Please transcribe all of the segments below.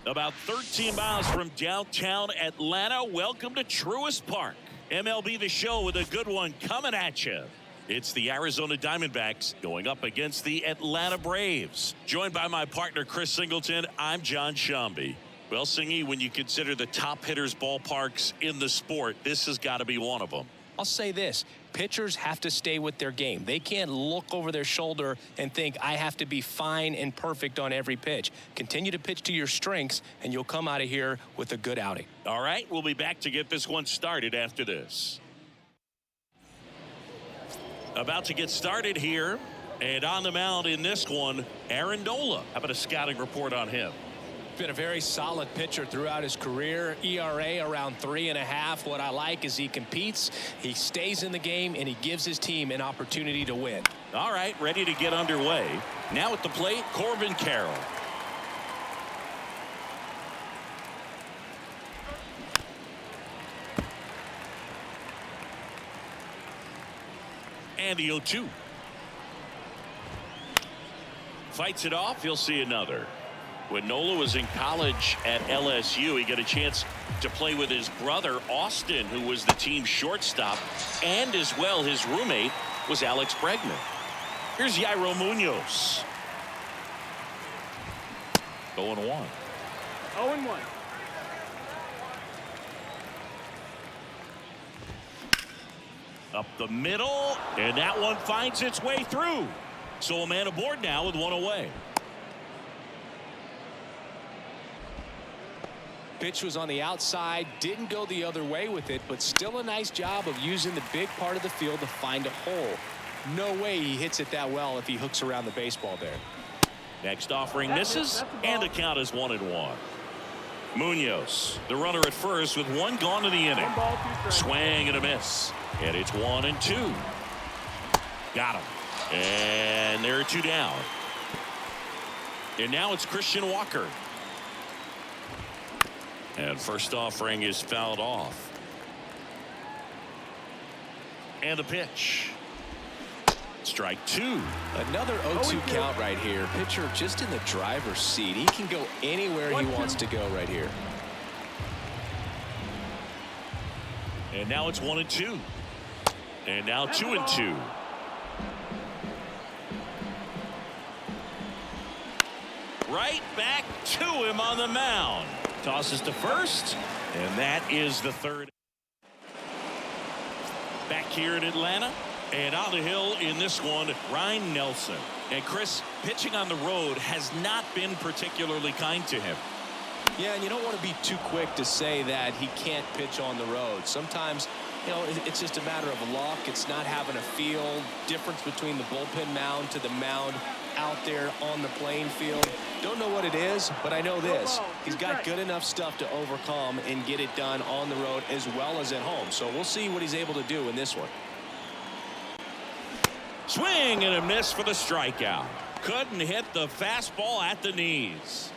About 13 miles from downtown Atlanta, welcome to Truist Park. MLB The Show with a good one coming at you. It's the Arizona Diamondbacks going up against the Atlanta Braves. Joined by my partner, Chris Singleton, I'm John Shambi. Well, Singy, when you consider the top hitters' ballparks in the sport, this has got to be one of them. I'll say this. Pitchers have to stay with their game. They can't look over their shoulder and think, I have to be fine and perfect on every pitch. Continue to pitch to your strengths, and you'll come out of here with a good outing. All right, we'll be back to get this one started after this. About to get started here, and on the mound in this one, Aaron Nola. How about a scouting report on him? Been a very solid pitcher throughout his career. ERA around 3.5. What I like is he competes, he stays in the game, and he gives his team an opportunity to win. All right, ready to get underway. Now at the plate, Corbin Carroll. And the 0-2. Fights it off. He'll see another. When Nola was in college at LSU, he got a chance to play with his brother, Austin, who was the team's shortstop, and as well his roommate was Alex Bregman. Here's Yairo Munoz. 0-1. 0-1. Up the middle, and that one finds its way through. So a man aboard now with one away. Pitch was on the outside, didn't go the other way with it, but still a nice job of using the big part of the field to find a hole. No way he hits it that well if he hooks around the baseball there. Next offering misses, and the count is 1-1. Munoz, the runner at first with one gone in the inning. Swing and a miss, and it's 1-2. Got him, and there are two down. And now it's Christian Walker. And first offering is fouled off. And the pitch. Strike two. Another 0-2 count right here. Pitcher just in the driver's seat. He can go anywhere he wants to go right here. And now it's 1-2. And now 2-2. Right back to him on the mound. Tosses to first, and that is the third. Back here in Atlanta, and on the hill in this one, Ryan Nelson. And Chris, pitching on the road has not been particularly kind to him. Yeah, and you don't want to be too quick to say that he can't pitch on the road. Sometimes, you know, it's just a matter of luck. It's not having a feel. Difference between the bullpen mound to the mound out there on the playing field. Don't know what it is, but I know this. He's got good enough stuff to overcome and get it done on the road as well as at home. So we'll see what he's able to do in this one. Swing and a miss for the strikeout. Couldn't hit the fastball at the knees.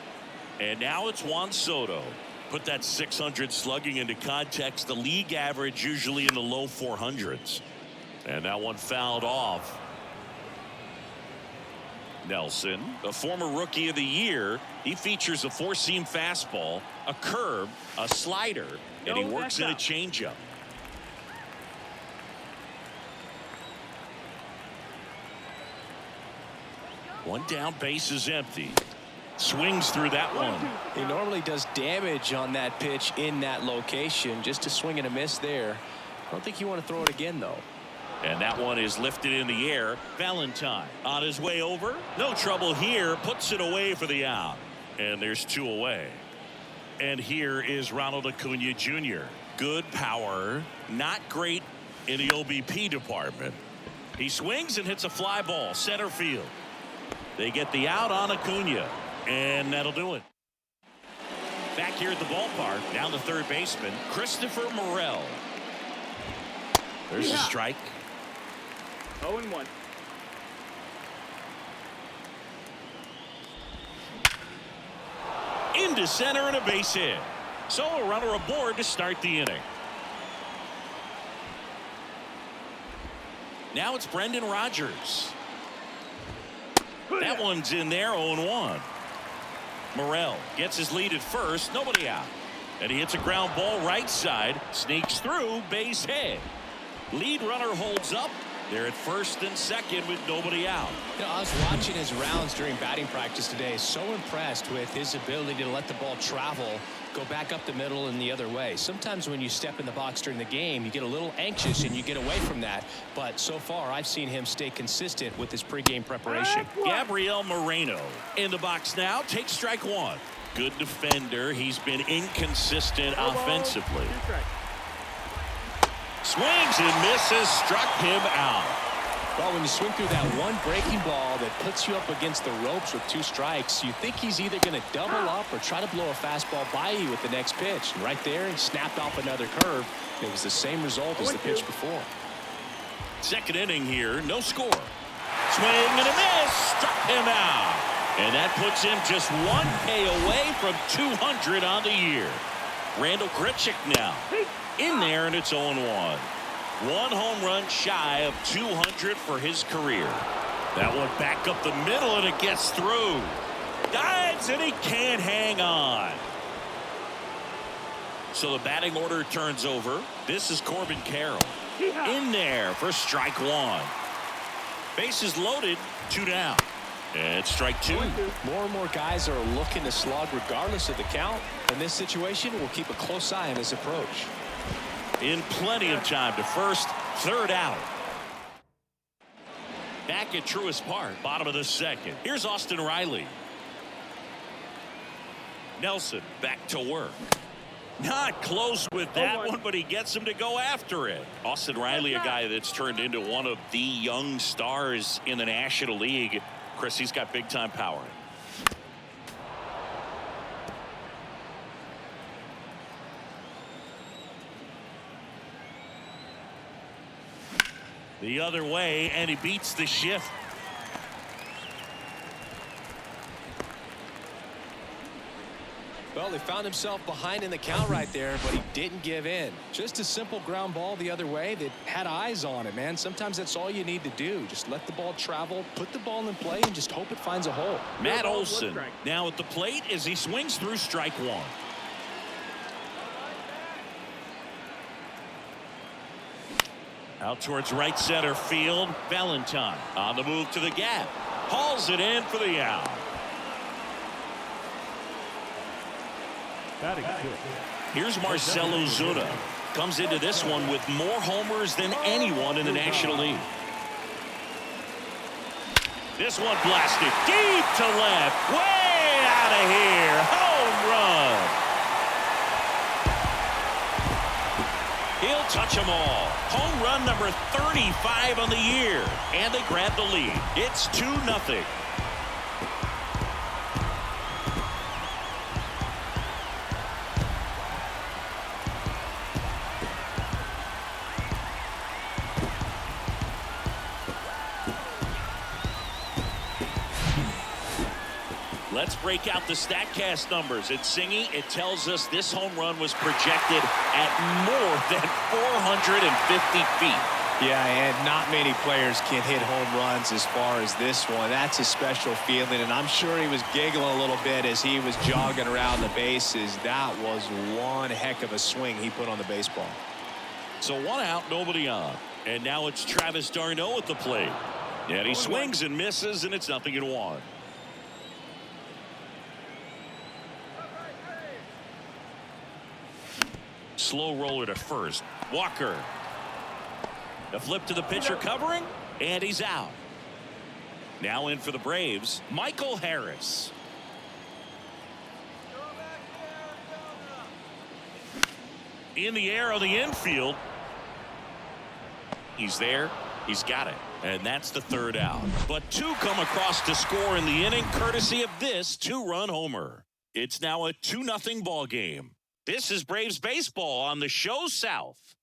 And now it's Juan Soto. Put that 600 slugging into context. The league average usually in the low 400s. And that one fouled off. Nelson, a former Rookie of the Year, he features a four-seam fastball, a curve, a slider, and he works in a changeup. One down, base is empty. Swings through that one. He normally does damage on that pitch in that location. Just a swing and a miss there. I don't think you want to throw it again, though. And that one is lifted in the air. Valentine on his way over. No trouble here. Puts it away for the out. And there's two away. And here is Ronald Acuna Jr. Good power. Not great in the OBP department. He swings and hits a fly ball. Center field. They get the out on Acuna. And that'll do it. Back here at the ballpark. Down the third baseman. Christopher Morel. There's a strike. 0-1. Into center and a base hit. So a runner aboard to start the inning. Now it's Brendan Rodgers. That one's in there, 0-1. Marcell gets his lead at first, nobody out. And he hits a ground ball right side, sneaks through, base hit. Lead runner holds up. They're at first and second with nobody out. You know, I was watching his rounds during batting practice today. So impressed with his ability to let the ball travel, go back up the middle and the other way. Sometimes when you step in the box during the game, you get a little anxious and you get away from that. But so far, I've seen him stay consistent with his pregame preparation. Gabriel Moreno in the box now. Takes strike one. Good defender. He's been inconsistent offensively. Swings and misses, struck him out. Well, when you swing through that one breaking ball that puts you up against the ropes with 2 strikes, you think he's either going to double up or try to blow a fastball by you with the next pitch. And right there, he snapped off another curve. It was the same result as the pitch before. Second inning here, no score. Swing and a miss, struck him out. And that puts him just 1K away from 200 on the year. Randall Grichuk now in there, and it's 0-1. 1 home run shy of 200 for his career. That one back up the middle, and it gets through. Dives, and he can't hang on. So the batting order turns over. This is Corbin Carroll in there for strike 1. Bases loaded, 2 down. And strike 2. More and more guys are looking to slog regardless of the count. In this situation, we'll keep a close eye on his approach. In plenty of time to first, 3rd out. Back at Truist Park, bottom of the 2nd. Here's Austin Riley. Nelson back to work. Not close with that one, but he gets him to go after it. Austin Riley, a guy that's turned into one of the young stars in the National League. Chris, he's got big time power. The other way, and he beats the shift. Well, he found himself behind in the count right there, but he didn't give in. Just a simple ground ball the other way that had eyes on it, man. Sometimes that's all you need to do. Just let the ball travel, put the ball in play, and just hope it finds a hole. Matt Olson now at the plate as he swings through strike 1. Out towards right center field. Valentine on the move to the gap. Hauls it in for the out. Here's Marcell Ozuna. Comes into this one with more homers than anyone in the National League. This one blasted deep to left. Way out of here. Home run. He'll touch them all. Home run number 35 on the year. And they grab the lead. It's 2-0. Let's break out the StatCast numbers. It's Singy. It tells us this home run was projected at more than 450 feet. Yeah, and not many players can hit home runs as far as this one. That's a special feeling, and I'm sure he was giggling a little bit as he was jogging around the bases. That was one heck of a swing he put on the baseball. So 1 out, nobody on. And now it's Travis d'Arnaud at the plate. And he swings and misses, and it's 0-1. Slow roller to first. Walker. The flip to the pitcher covering, and he's out. Now in for the Braves, Michael Harris. In the air on the infield. He's there. He's got it. And that's the 3rd out. But 2 come across to score in the inning, courtesy of this 2-run homer. It's now a 2-0 ball game. This is Braves baseball on the show South.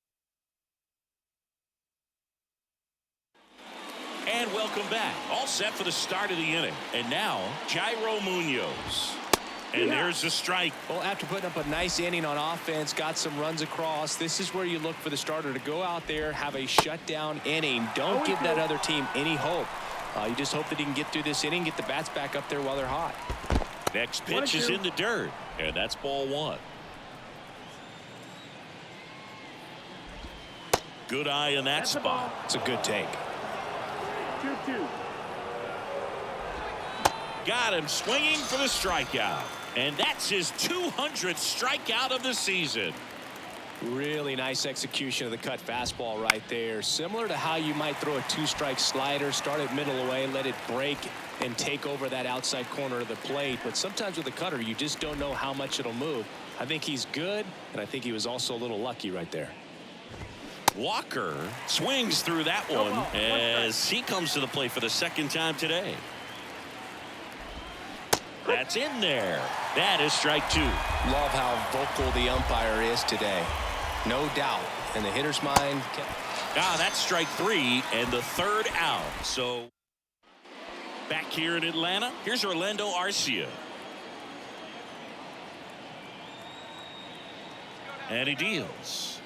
And welcome back. All set for the start of the inning. And now, Jairo Munoz. And there's a strike. Well, after putting up a nice inning on offense, got some runs across, this is where you look for the starter to go out there, have a shutdown inning. Don't give that other team any hope. You just hope that he can get through this inning, get the bats back up there while they're hot. Next pitch is in the dirt, and that's ball one. Good eye in that spot. It's a good take. 2-2. Got him swinging for the strikeout. And that's his 200th strikeout of the season. Really nice execution of the cut fastball right there. Similar to how you might throw a two-strike slider, start it middle away, let it break and take over that outside corner of the plate. But sometimes with a cutter, you just don't know how much it'll move. I think he's good, and I think he was also a little lucky right there. Walker swings through that one as he comes to the plate for the second time today. That's in there. That is strike two. Love how vocal the umpire is today. No doubt. In the hitter's mind. That's strike three and the third out. So back here in Atlanta, here's Orlando Arcia. And he deals.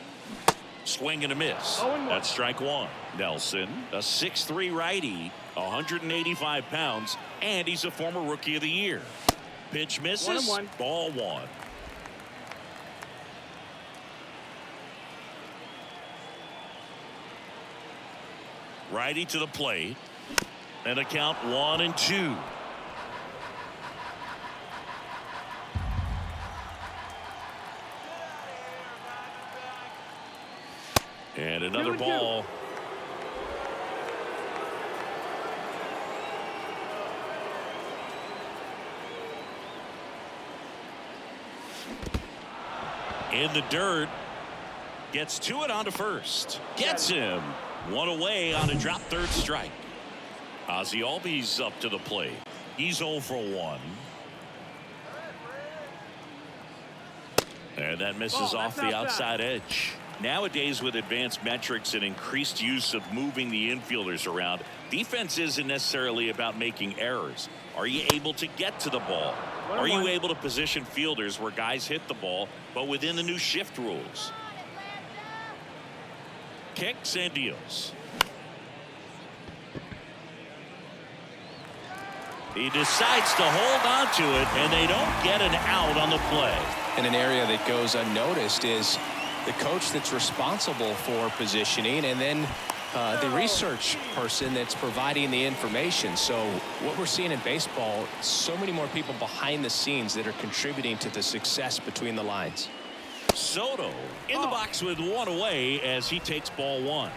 Swing and a miss. That's strike one. Nelson, a 6'3" righty, 185 pounds, and he's a former Rookie of the Year. Pitch misses. Ball one. Righty to the plate. And a count 1-2. And another ball. In the dirt. Gets to it onto first. Gets him. One away on a drop third strike. Ozzie Albies up to the plate. He's 0 for 1. And that misses off the outside edge. Nowadays, with advanced metrics and increased use of moving the infielders around, defense isn't necessarily about making errors. Are you able to get to the ball? Are you able to position fielders where guys hit the ball, but within the new shift rules? Kicks and deals. He decides to hold on to it, and they don't get an out on the play. And an area that goes unnoticed is the coach that's responsible for positioning, and then the research person that's providing the information. So what we're seeing in baseball, so many more people behind the scenes that are contributing to the success between the lines. Soto in the box with one away as he takes ball one.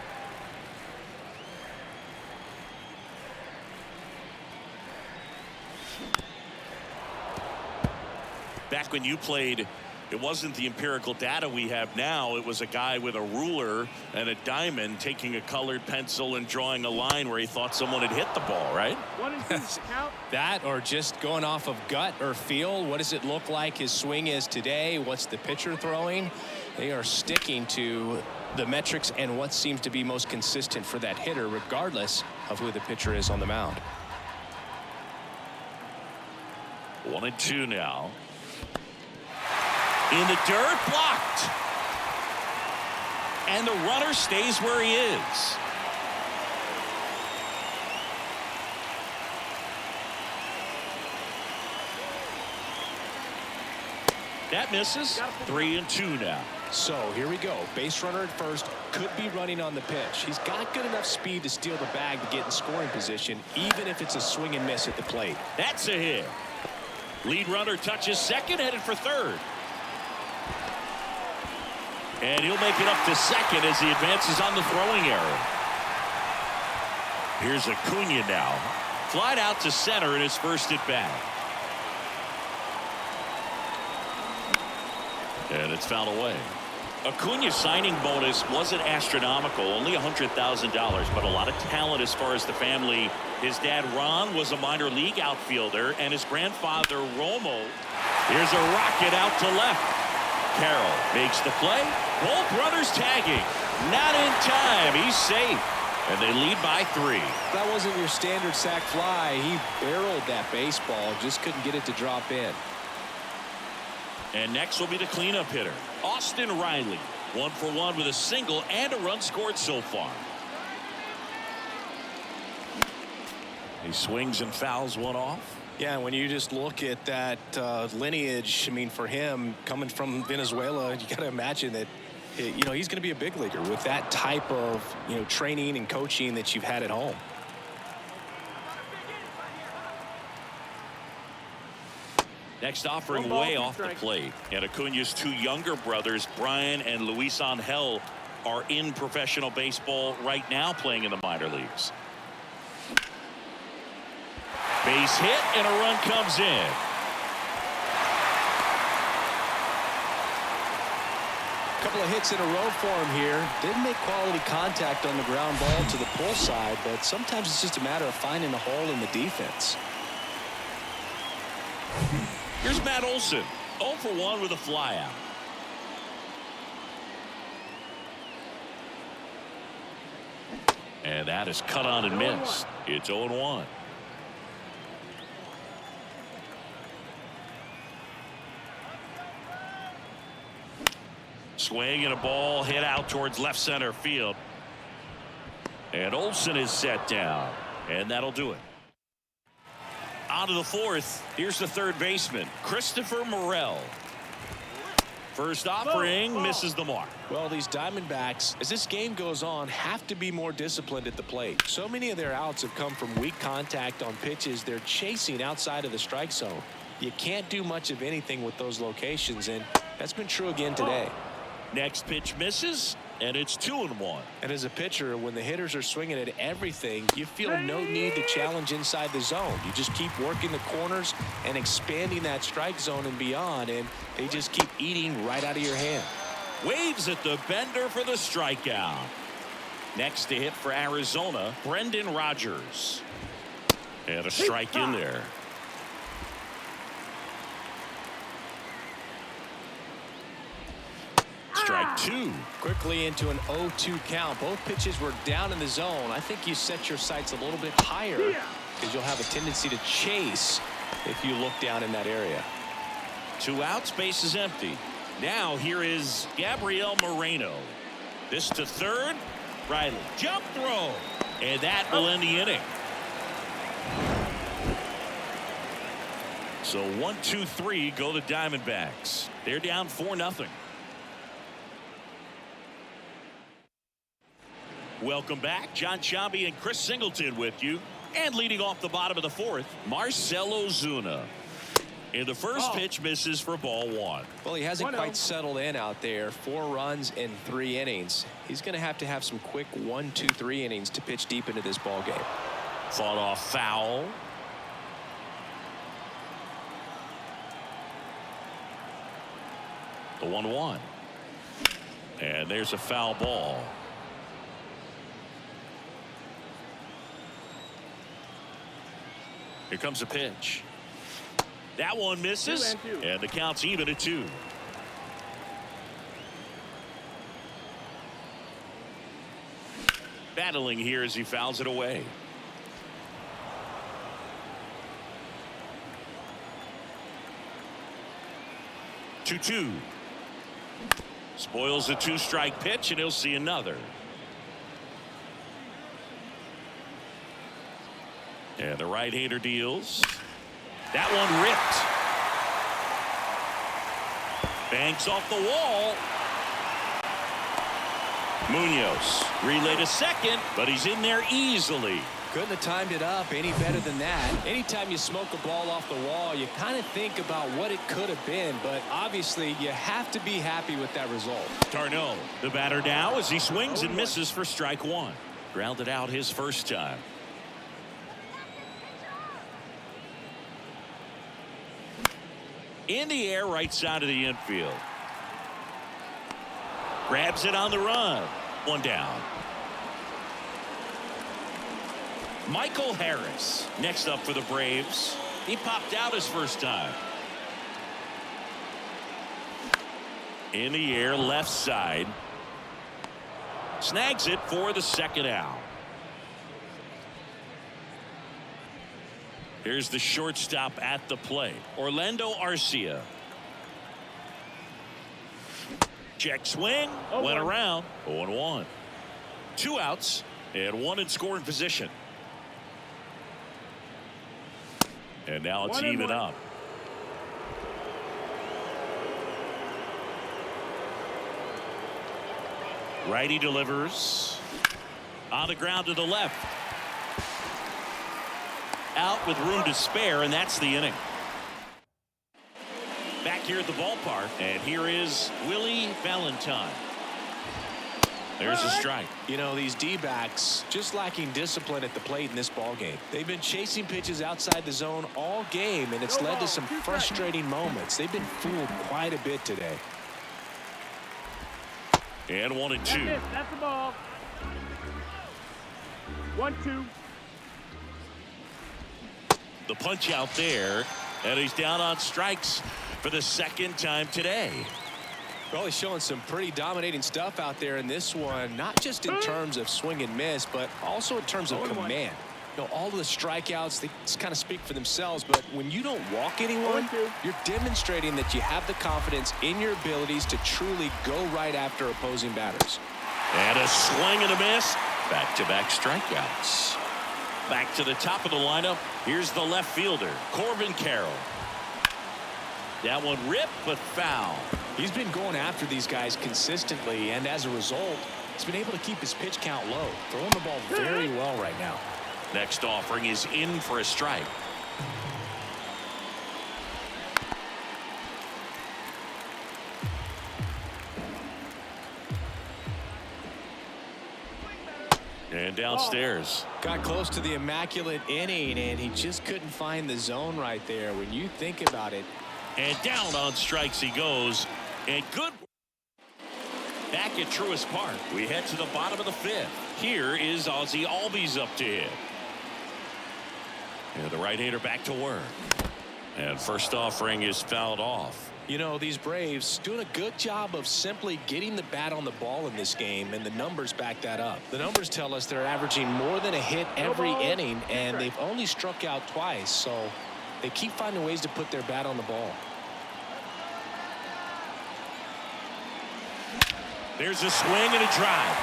Back when you played, it wasn't the empirical data we have now. It was a guy with a ruler and a diamond taking a colored pencil and drawing a line where he thought someone had hit the ball, right? 1-2 count. That, or just going off of gut or feel. What does it look like his swing is today? What's the pitcher throwing? They are sticking to the metrics and what seems to be most consistent for that hitter, regardless of who the pitcher is on the mound. 1-2 now. In the dirt, blocked. And the runner stays where he is. That misses. 3-2 now. So here we go. Base runner at first, could be running on the pitch. He's got good enough speed to steal the bag to get in scoring position, even if it's a swing and miss at the plate. That's a hit. Lead runner touches second, headed for third. And he'll make it up to second as he advances on the throwing error. Here's Acuna now. Flied out to center in his first at bat. And it's fouled away. Acuna's signing bonus wasn't astronomical, only $100,000, but a lot of talent as far as the family. His dad, Ron, was a minor league outfielder, and his grandfather, Romo. Here's a rocket out to left. Carroll makes the play. Both runners tagging. Not in time. He's safe. And they lead by 3. That wasn't your standard sac fly. He barreled that baseball, just couldn't get it to drop in. And next will be the cleanup hitter, Austin Riley. 1 for 1 with a single and a run scored so far. He swings and fouls one off. Yeah, when you just look at that lineage, I mean, for him coming from Venezuela, you got to imagine that, he's going to be a big leaguer with that type of, training and coaching that you've had at home. Next offering way off the plate. And Acuna's two younger brothers, Brian and Luis Angel, are in professional baseball right now playing in the minor leagues. Base hit and a run comes in. Couple of hits in a row for him here. Didn't make quality contact on the ground ball to the pull side, but sometimes it's just a matter of finding a hole in the defense. Here's Matt Olson, 0 for 1 with a flyout. And that is cut on and missed. It's 0-1. Swing and a ball hit out towards left center field. And Olson is set down. And that'll do it. On to the fourth. Here's the third baseman, Christopher Morel. First offering misses the mark. Well, these Diamondbacks, as this game goes on, have to be more disciplined at the plate. So many of their outs have come from weak contact on pitches they're chasing outside of the strike zone. You can't do much of anything with those locations, and that's been true again today. Next pitch misses, and it's 2-1. And as a pitcher, when the hitters are swinging at everything, you feel no need to challenge inside the zone. You just keep working the corners and expanding that strike zone and beyond, and they just keep eating right out of your hand. Waves at the bender for the strikeout. Next to hit for Arizona, Brendan Rodgers. And a strike in there. Strike two. Quickly into an 0-2 count. Both pitches were down in the zone. I think you set your sights a little bit higher because you'll have a tendency to chase if you look down in that area. 2 outs, base is empty. Now here is Gabriel Moreno. This to third. Riley, jump throw. And that will end the inning. So 1-2-3 go the Diamondbacks. They're down 4-0. Welcome back. John Sciambi and Chris Singleton with you. And leading off the bottom of the fourth, Marcell Ozuna. And the first pitch misses for ball 1. Well, he hasn't quite settled in out there. 4 runs in 3 innings. He's going to have some quick 1, 2, 3 innings to pitch deep into this ball game. Fought off foul. The 1-1. And there's a foul ball. Here comes a pitch. That one misses, and the count's even at 2. Battling here as he fouls it away. Two. Spoils a 2-strike pitch, and he'll see another. And the right-hander deals. That one ripped. Banks off the wall. Munoz relay to second, but he's in there easily. Couldn't have timed it up any better than that. Anytime you smoke a ball off the wall, you kind of think about what it could have been, but obviously you have to be happy with that result. Tarnot, the batter now as he swings and misses for strike 1. Grounded out his first time. In the air, right side of the infield. Grabs it on the run. 1 down. Michael Harris next up for the Braves. He popped out his first time. In the air, left side. Snags it for the second out. Here's the shortstop at the plate, Orlando Arcia. Check swing, went around, 0-1. 2 outs and 1 in scoring position. And now it's 1-1. even up. Righty delivers. On the ground to the left. Out with room to spare, and that's the inning. Back here at the ballpark, and here is Willy Valentine. There's a strike. You know, these D-backs just lacking discipline at the plate in this ball game. They've been chasing pitches outside the zone all game, and it's led to some frustrating moments. They've been fooled quite a bit today. And 1-2. That's the ball. 1-2. The punch out there, and he's down on strikes for the second time today. Well, he's showing some pretty dominating stuff out there in this one, not just in terms of swing and miss, but also in terms of command. You know, all of the strikeouts, they just kind of speak for themselves, but when you don't walk anyone, you're demonstrating that you have the confidence in your abilities to truly go right after opposing batters. And a swing and a miss. Back-to-back strikeouts. Back to the top of the lineup. Here's the left fielder, Corbin Carroll. That one ripped, but foul. He's been going after these guys consistently, and as a result, he's been able to keep his pitch count low, throwing the ball very well right now. Next offering is in for a strike. And downstairs. Got close to the immaculate inning, and he just couldn't find the zone right there. When you think about it. And down on strikes he goes. And good. Back at Truist Park, we head to the bottom of the fifth. Here is Ozzie Albies up to hit. And the right-hander back to work. And first offering is fouled off. You know, these Braves doing a good job of simply getting the bat on the ball in this game, and the numbers back that up. The numbers tell us they're averaging more than a hit every inning, and they've only struck out twice, so they keep finding ways to put their bat on the ball. There's a swing and a drive.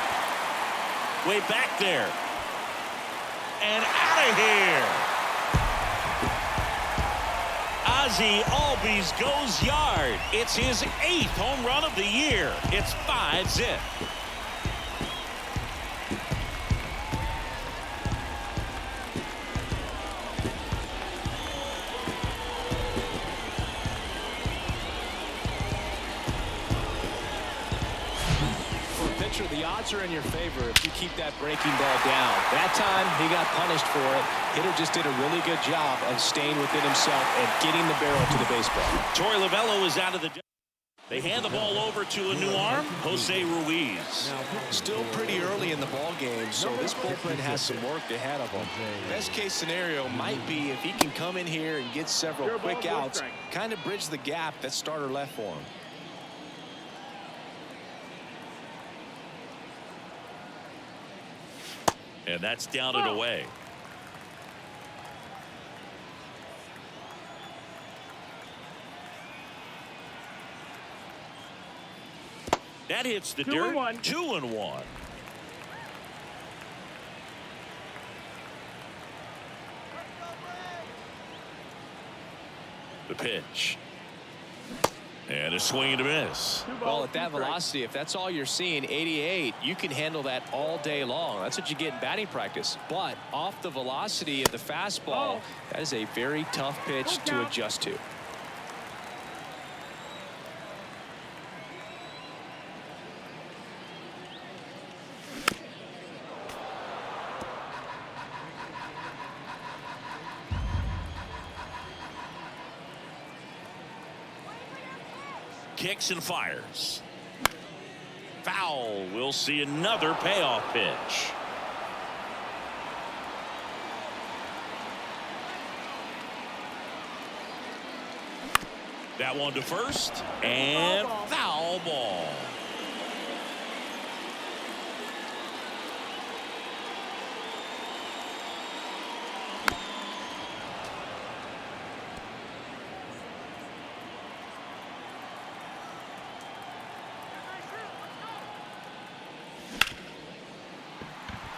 Way back there. And out of here. Ozzie Albies goes yard. It's his 8th home run of the year. It's 5-zip. The odds are in your favor if you keep that breaking ball down. That time he got punished for it. Hitter just did a really good job of staying within himself and getting the barrel to the baseball. Torey Lovullo is out of the. They hand the ball over to a new arm, Jose Ruiz. Now, still pretty early in the ball game, so this bullpen has some work ahead of him. Best case scenario might be if he can come in here and get several quick outs, kind of bridge the gap that starter left for him. And that's down and away. That hits the dirt. 2-1. The pitch. And a swing and a miss. Well, at that velocity, if that's all you're seeing, 88, you can handle that all day long. That's what you get in batting practice. But off the velocity of the fastball, that is a very tough pitch to adjust to. Kicks and fires. Foul. We'll see another payoff pitch. That one to first. And foul ball.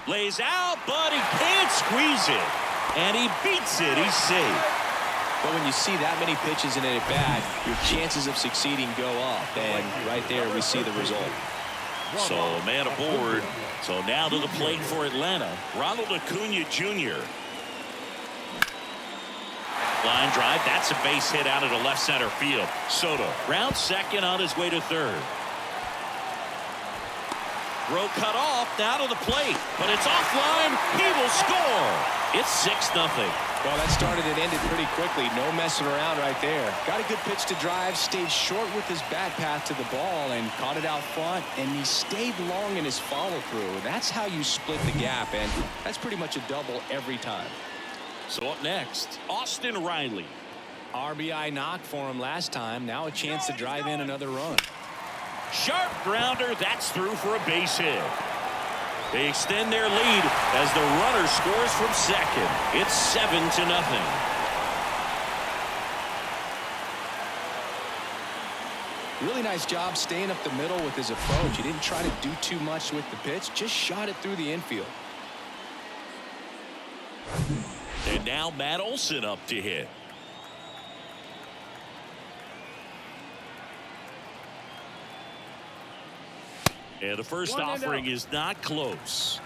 Lays out, but he can't squeeze it. And he beats it. He's safe. But when you see that many pitches in an at-bat, your chances of succeeding go up. And right there, we see the result. So man aboard. So now to the plate for Atlanta, Ronald Acuna Jr. Line drive. That's a base hit out of the left center field. Soto round second on his way to third. Throw cut off. Now to the plate. But it's offline. He will score. It's 6-0. Well, that started and ended pretty quickly. No messing around right there. Got a good pitch to drive. Stayed short with his bat path to the ball and caught it out front. And he stayed long in his follow-through. That's how you split the gap. And that's pretty much a double every time. So up next, Austin Riley. RBI knock for him last time. Now a chance to drive in another run. Sharp grounder. That's through for a base hit. They extend their lead as the runner scores from second. It's 7-0. Really nice job staying up the middle with his approach. He didn't try to do too much with the pitch. Just shot it through the infield. And now Matt Olson up to hit. And the first offering is not close.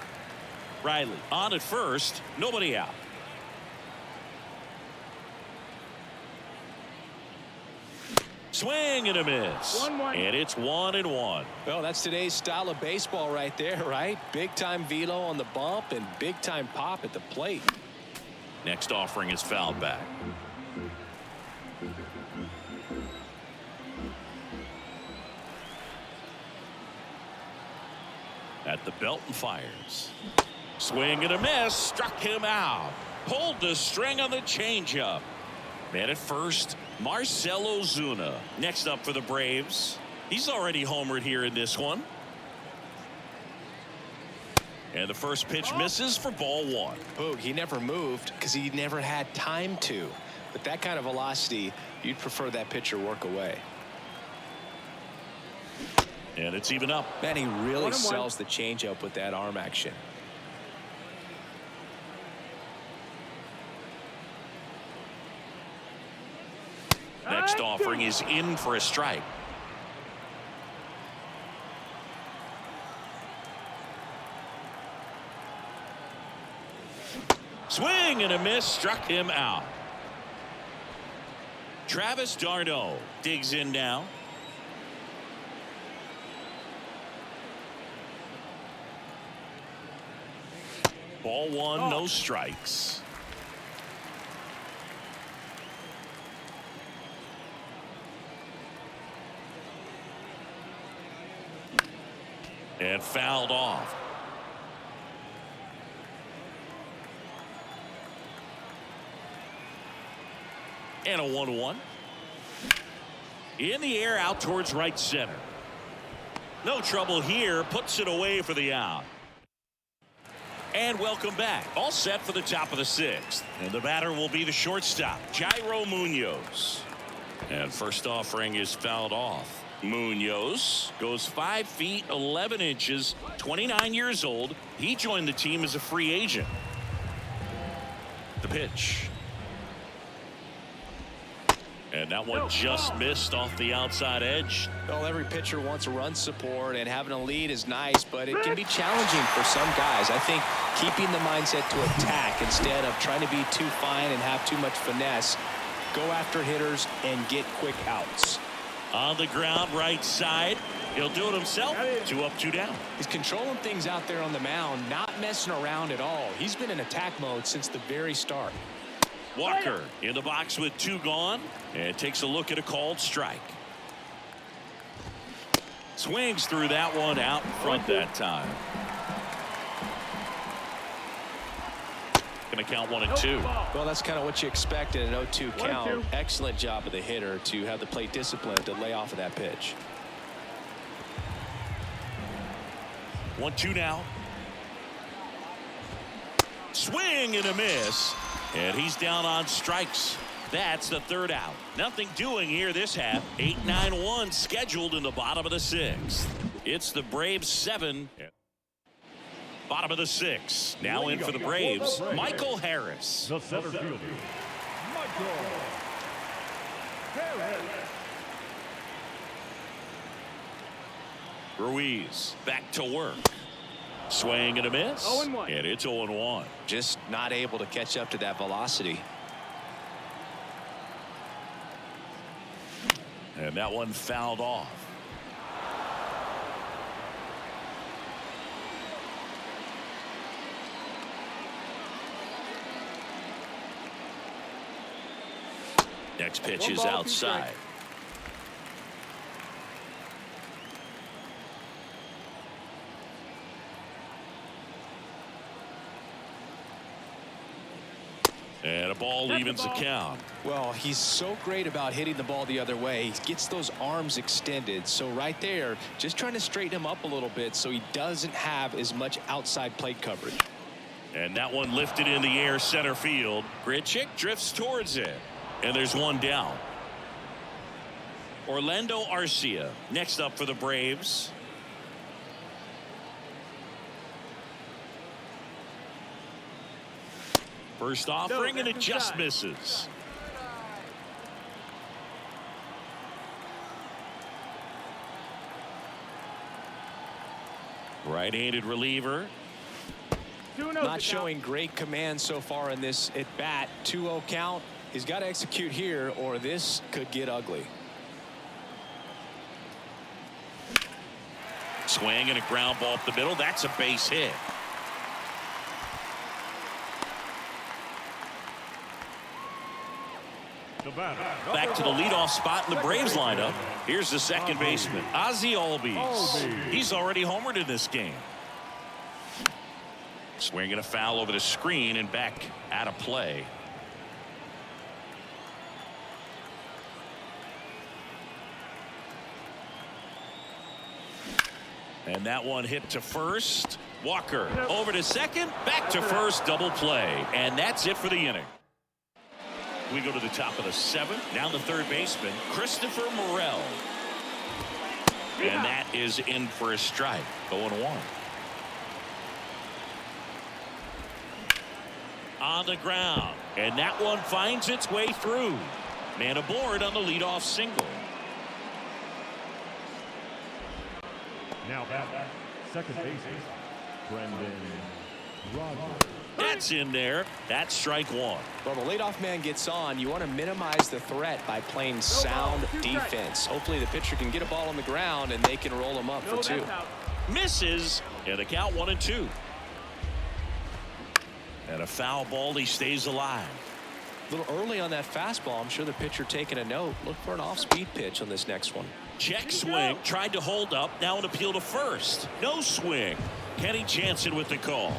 Riley on at first. Nobody out. Swing and a miss. 1-1. And it's 1-1. Well, that's today's style of baseball right there, right? Big time velo on the bump and big time pop at the plate. Next offering is fouled back. At the belt and fires. Swing and a miss. Struck him out. Pulled the string on the changeup. Man at first, Marcell Ozuna. Next up for the Braves. He's already homered here in this one. And the first pitch misses for ball one. Oh, he never moved because he never had time to. With that kind of velocity, you'd prefer that pitcher work away. And it's even up. Man, he really sells the changeup with that arm action. Next offering is in for a strike. Swing and a miss. Struck him out. Travis d'Arnaud digs in now. Ball one, no strikes. And fouled off. And a 1-1. In the air out towards right center. No trouble here. Puts it away for the out. And welcome back. All set for the top of the sixth. And the batter will be the shortstop, Jairo Munoz. And first offering is fouled off. Munoz goes 5 feet 11 inches, 29 years old. He joined the team as a free agent. The pitch. And that one just missed off the outside edge. Well, every pitcher wants a run support, and having a lead is nice, but it can be challenging for some guys. I think keeping the mindset to attack instead of trying to be too fine and have too much finesse. Go after hitters and get quick outs. On the ground, right side. He'll do it himself. 2 up, 2 down. He's controlling things out there on the mound, not messing around at all. He's been in attack mode since the very start. Walker in the box with 2 gone and takes a look at a called strike. Swings through that one out in front that time. Going to count 1 and 2. Well, that's kind of what you expect in an 0-2 count. Excellent job of the hitter to have the plate discipline to lay off of that pitch. 1-2 now. Swing and a miss. And he's down on strikes. That's the 3rd out. Nothing doing here this half. 8-9-1 scheduled in the bottom of the 6th. It's the Braves 7. Bottom of the 6th. Now in for the Braves, Michael Harris. The center fielder, Michael Ruiz back to work. Swing and a miss. 0-1. And it's 0-1. Just not able to catch up to that velocity. And that one fouled off. Next pitch is outside. And a ball evens the count. Well, he's so great about hitting the ball the other way. He gets those arms extended. So right there, just trying to straighten him up a little bit so he doesn't have as much outside plate coverage. And that one lifted in the air center field. Grichuk drifts towards it. And there's one down. Orlando Arcia next up for the Braves. First offering, and it just misses. Right-handed reliever. Not showing great command so far in this at bat. 2-0 count. He's got to execute here or this could get ugly. Swing and a ground ball up the middle. That's a base hit. Back to the leadoff spot in the Braves lineup. Here's the second baseman, Ozzie Albies. He's already homered in this game. Swinging a foul over the screen and back out of play. And that one hit to first. Walker over to second, back to first, double play. And that's it for the inning. We go to the top of the seventh. Down the third baseman, Christopher Morel. And that is in for a strike. 0-1. On the ground. And that one finds its way through. Man aboard on the leadoff single. Now back, second baseman, Brendan Rodgers. That's in there. That's strike one. Well, the leadoff man gets on. You want to minimize the threat by playing sound defense. Hopefully the pitcher can get a ball on the ground and they can roll him up for two. Misses. And the count 1-2. And a foul ball. He stays alive. A little early on that fastball. I'm sure the pitcher taking a note. Look for an off-speed pitch on this next one. Check swing. Tried to hold up. Now an appeal to first. No swing. Kenny Jansen with the call.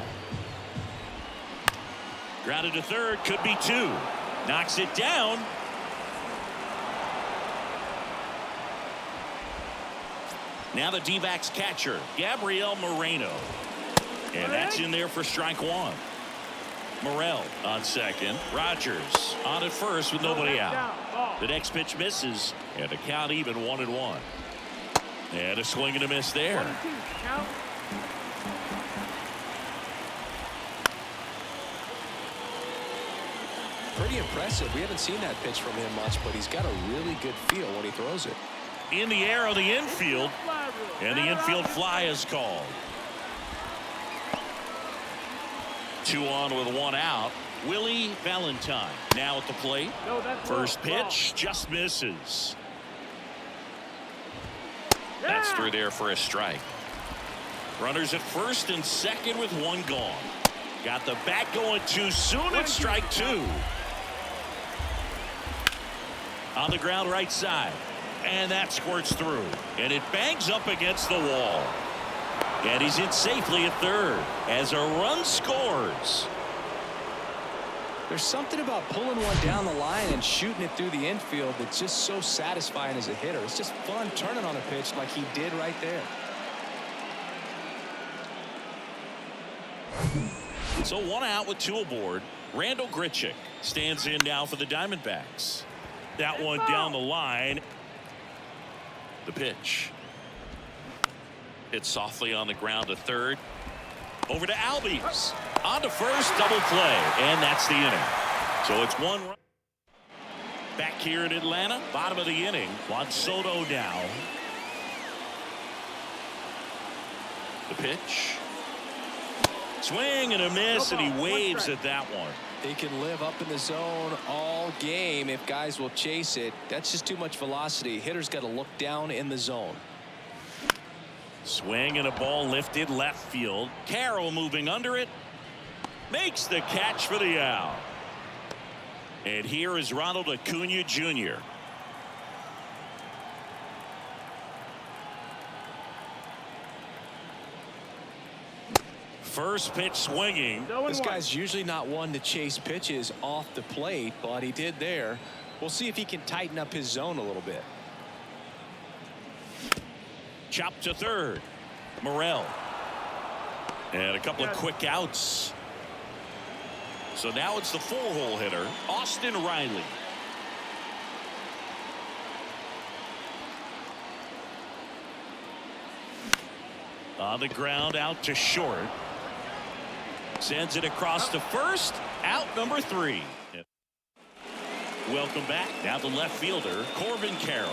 Grounded to third. Could be two. Knocks it down. Now the D-backs catcher, Gabriel Moreno. And that's in there for strike one. Morel on second. Rodgers on at first with nobody out. The next pitch misses. And the count even 1-1. And a swing and a miss there. Pretty impressive. We haven't seen that pitch from him much, but he's got a really good feel when he throws it. In the air on the infield. And the infield fly is called. 2 on with 1 out. Willy Valentine now at the plate. First pitch just misses. That's through there for a strike. Runners at first and second with 1 gone. Got the bat going too soon. It's strike 2. On the ground right side. And that squirts through. And it bangs up against the wall. And he's in safely at third as a run scores. There's something about pulling one down the line and shooting it through the infield that's just so satisfying as a hitter. It's just fun turning on a pitch like he did right there. So 1 out with 2 aboard. Randall Grichuk stands in now for the Diamondbacks. That one down the line. The pitch. Hit softly on the ground to third. Over to Albies. On to first, double play. And that's the inning. So it's 1 run. Back here in Atlanta, bottom of the inning. Juan Soto now. The pitch. Swing and a miss, and he waves at that one. He can live up in the zone all game if guys will chase it. That's just too much velocity. Hitter's got to look down in the zone. Swing and a ball lifted left field. Carroll moving under it. Makes the catch for the out. And here is Ronald Acuna Jr. First pitch swinging. This guy's usually not one to chase pitches off the plate, but he did there. We'll see if he can tighten up his zone a little bit. Chop to third. Marcell. And a couple of quick outs. So now it's the four-hole hitter, Austin Riley. On the ground, out to short. Sends it across to first. Out number 3. Welcome back. Now the left fielder, Corbin Carroll.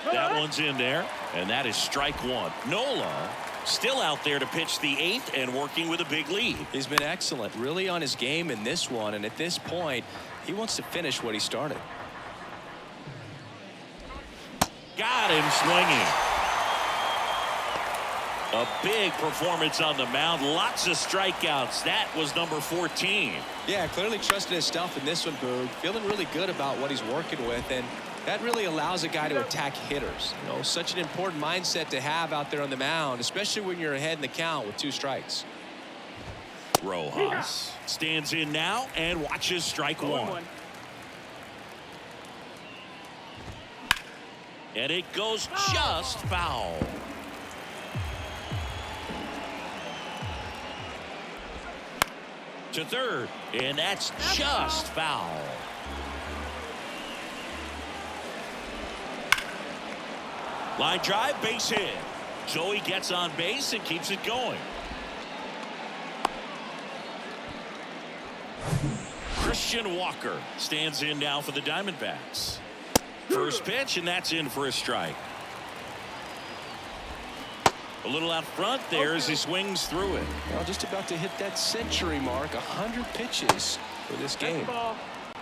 That one's in there, and that is strike 1. Nola still out there to pitch the 8th and working with a big lead. He's been excellent, really on his game in this one, and at this point, he wants to finish what he started. Got him swinging. A big performance on the mound. Lots of strikeouts. That was number 14. Yeah, clearly trusting his stuff in this one, Boog. Feeling really good about what he's working with, and that really allows a guy to attack hitters. You know, such an important mindset to have out there on the mound, especially when you're ahead in the count with 2 strikes. Rojas stands in now and watches strike 1. And it goes just foul. To third, and that's just foul. Line drive, base hit. So he gets on base and keeps it going. Christian Walker stands in now for the Diamondbacks. First pitch, and that's in for a strike. A little out front there as he swings through it. Well, just about to hit that century mark. 100 pitches for this game.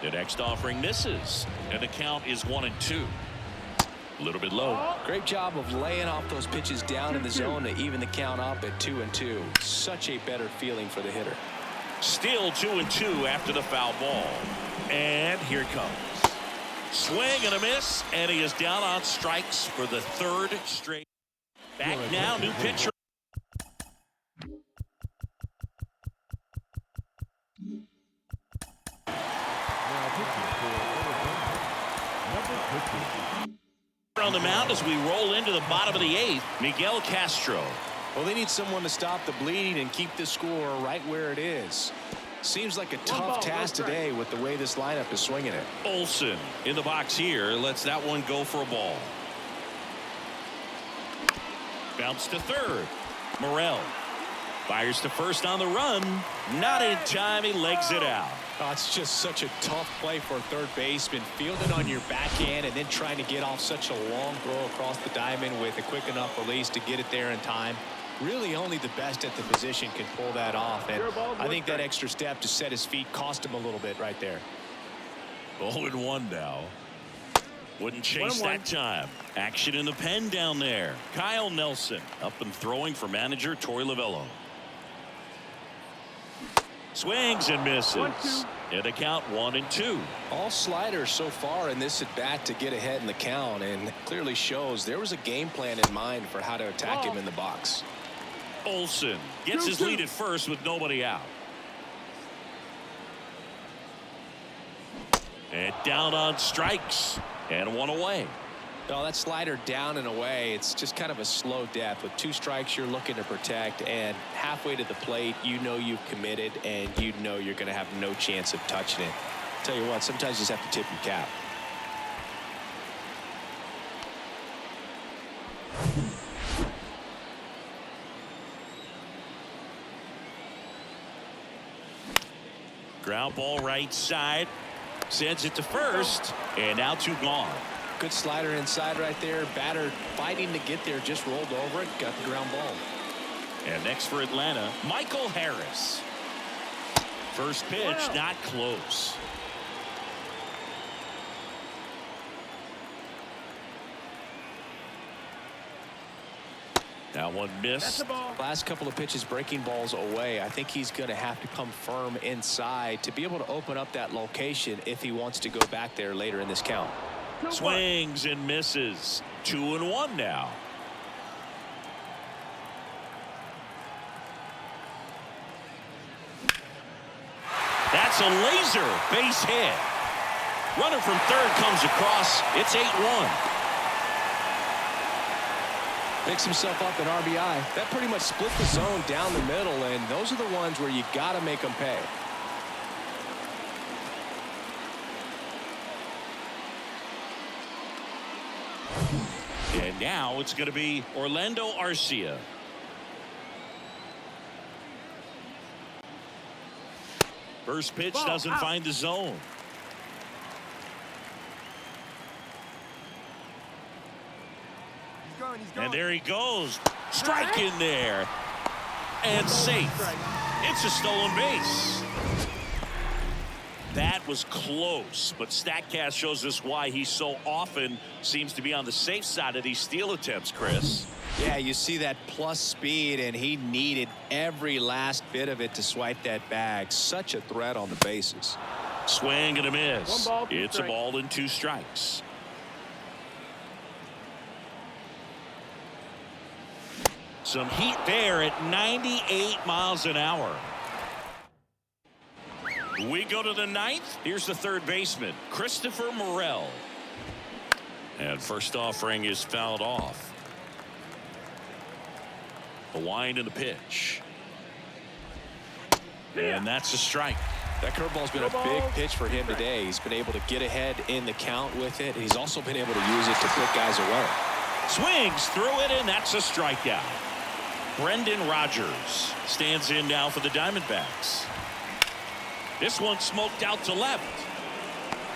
The next offering misses, and the count is 1-2. A little bit low. Great job of laying off those pitches down in the zone to even the count up at 2-2. Such a better feeling for the hitter. Still 2-2 after the foul ball. And here it comes. Swing and a miss, and he is down on strikes for the 3rd straight. Back now, new pitcher. On the mound as we roll into the bottom of the 8th, Miguel Castro. Well, they need someone to stop the bleed and keep the score right where it is. Seems like a tough task today with the way this lineup is swinging it. Olsen in the box here lets that one go for a ball. Bounce to third. Marcell fires to first on the run. Not in time. He legs it out. Oh, it's just such a tough play for a third baseman. Fielding on your backhand and then trying to get off such a long throw across the diamond with a quick enough release to get it there in time. Really only the best at the position can pull that off. And I think that extra step to set his feet cost him a little bit right there. 0-1 now. Wouldn't chase that time. Action in the pen down there. Kyle Nelson up and throwing for manager Torey Lovullo. Swings and misses. And the count 1-2. All sliders so far in this at bat to get ahead in the count, and clearly shows there was a game plan in mind for how to attack him in the box. Olsen gets his lead at first with nobody out. And down on strikes. And one away. No, that slider down and away, it's just kind of a slow death. With 2 strikes you're looking to protect, and halfway to the plate you know you've committed and you know you're going to have no chance of touching it. Tell you what, sometimes you just have to tip your cap. Ground ball right side. Sends it to first, and now 2 gone. Good slider inside right there. Batter fighting to get there, just rolled over it, got the ground ball. And next for Atlanta, Michael Harris. First pitch, not close. That one missed. Last couple of pitches breaking balls away. I think he's going to have to come firm inside to be able to open up that location if he wants to go back there later in this count. Swings and misses. 2-1 now. That's a laser base hit. Runner from third comes across. It's 8-1. Picks himself up an RBI. That pretty much split the zone down the middle, and those are the ones where you got to make them pay. And now it's going to be Orlando Arcia. First pitch doesn't find the zone. And there he goes. Strike in there. And safe. It's a stolen base. That was close, but StatCast shows us why he so often seems to be on the safe side of these steal attempts, Chris. Yeah, you see that plus speed, and he needed every last bit of it to swipe that bag. Such a threat on the bases. Swing and a miss. 1 ball, 2 It's a strikes. ball and 2 strikes. Some heat there at 98 miles an hour. We go to the 9th. Here's the third baseman, Christopher Morel. And first offering is fouled off. The wind and the pitch. And that's a strike. That curveball's been a big pitch for him today. He's been able to get ahead in the count with it. He's also been able to use it to put guys away. Swings through it, and that's a strikeout. Brendan Rodgers stands in now for the Diamondbacks. This one smoked out to left.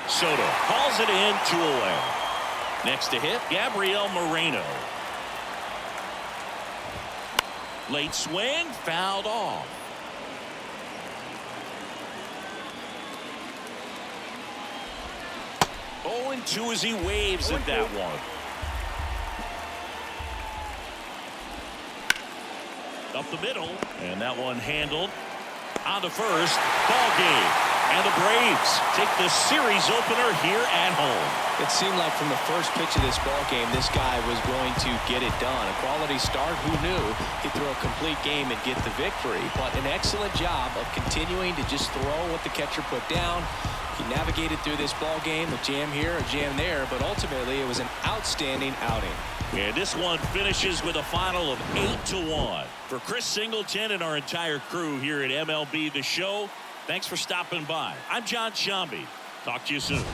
Soto hauls it in, 2 away. Next to hit, Gabriel Moreno. Late swing, fouled off. Oh, and 2 as he waves at that one. Up the middle, and that one handled. On to first, ball game. And the Braves take the series opener here at home. It seemed like from the first pitch of this ball game, this guy was going to get it done. A quality start. Who knew he'd throw a complete game and get the victory? But an excellent job of continuing to just throw what the catcher put down. He navigated through this ball game, a jam here, a jam there, but ultimately it was an outstanding outing. And this one finishes with a final of 8-1. For Chris Singleton and our entire crew here at MLB The Show, thanks for stopping by. I'm John Shambi. Talk to you soon.